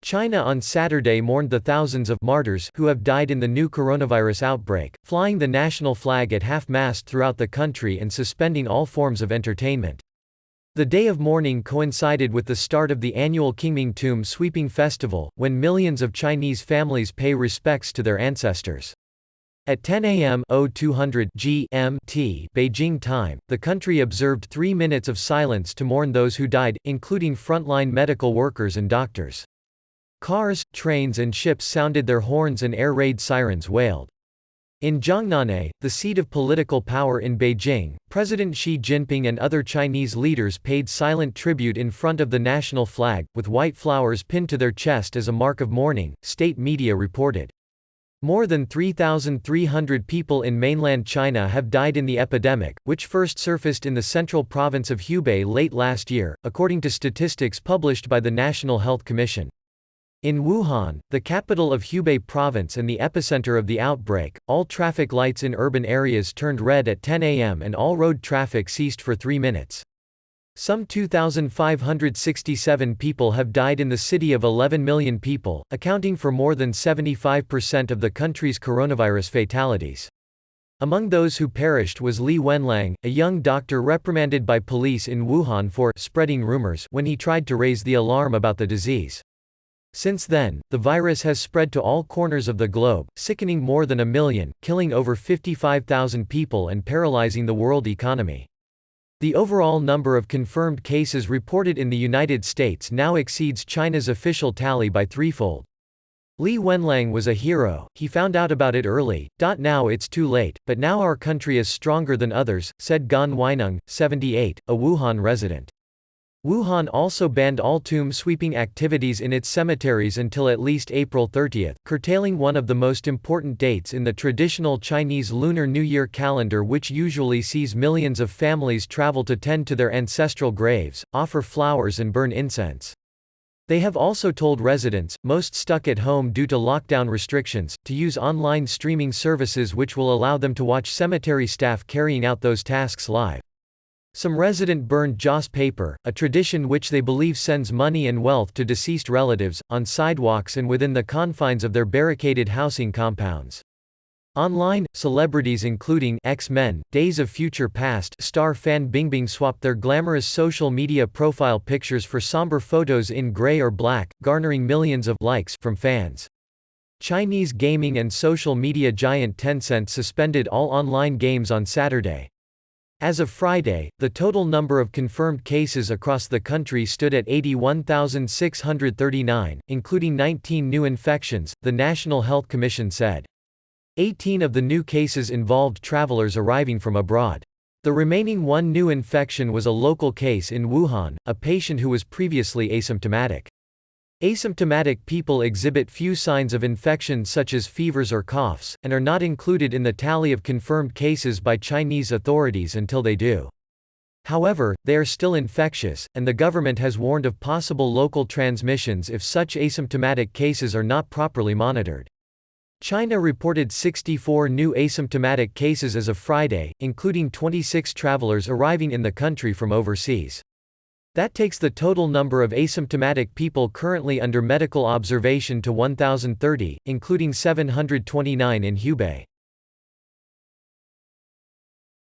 China on Saturday mourned the thousands of martyrs who have died in the new coronavirus outbreak, flying the national flag at half-mast throughout the country and suspending all forms of entertainment. The day of mourning coincided with the start of the annual Qingming Tomb Sweeping Festival, when millions of Chinese families pay respects to their ancestors. At 10 a.m. 0200 GMT Beijing time, the country observed 3 minutes of silence to mourn those who died, including frontline medical workers and doctors. Cars, trains and ships sounded their horns and air raid sirens wailed. In Jiangnan, the seat of political power in Beijing, President Xi Jinping and other Chinese leaders paid silent tribute in front of the national flag, with white flowers pinned to their chest as a mark of mourning, state media reported. More than 3,300 people in mainland China have died in the epidemic, which first surfaced in the central province of Hubei late last year, according to statistics published by the National Health Commission. In Wuhan, the capital of Hubei province and the epicenter of the outbreak, all traffic lights in urban areas turned red at 10 a.m. and all road traffic ceased for 3 minutes. Some 2,567 people have died in the city of 11 million people, accounting for more than 75% of the country's coronavirus fatalities. Among those who perished was Li Wenlang, a young doctor reprimanded by police in Wuhan for spreading rumors when he tried to raise the alarm about the disease. Since then, the virus has spread to all corners of the globe, sickening more than 1 million, killing over 55,000 people and paralyzing the world economy. The overall number of confirmed cases reported in the United States now exceeds China's official tally by threefold. Li Wenlang was a hero, he found out about it early. Now it's too late, but now our country is stronger than others, said Gan Weinung, 78, a Wuhan resident. Wuhan also banned all tomb sweeping activities in its cemeteries until at least April 30, curtailing one of the most important dates in the traditional Chinese Lunar New Year calendar, which usually sees millions of families travel to tend to their ancestral graves, offer flowers and burn incense. They have also told residents, most stuck at home due to lockdown restrictions, to use online streaming services which will allow them to watch cemetery staff carrying out those tasks live. Some resident burned joss paper, a tradition which they believe sends money and wealth to deceased relatives, on sidewalks and within the confines of their barricaded housing compounds. Online, celebrities including X-Men, Days of Future Past star Fan Bingbing swapped their glamorous social media profile pictures for somber photos in gray or black, garnering millions of likes from fans. Chinese gaming and social media giant Tencent suspended all online games on Saturday. As of Friday, the total number of confirmed cases across the country stood at 81,639, including 19 new infections, the National Health Commission said. 18 of the new cases involved travelers arriving from abroad. The remaining one new infection was a local case in Wuhan, a patient who was previously asymptomatic. Asymptomatic people exhibit few signs of infection such as fevers or coughs, and are not included in the tally of confirmed cases by Chinese authorities until they do. However, they are still infectious, and the government has warned of possible local transmissions if such asymptomatic cases are not properly monitored. China reported 64 new asymptomatic cases as of Friday, including 26 travelers arriving in the country from overseas. That takes the total number of asymptomatic people currently under medical observation to 1,030, including 729 in Hubei.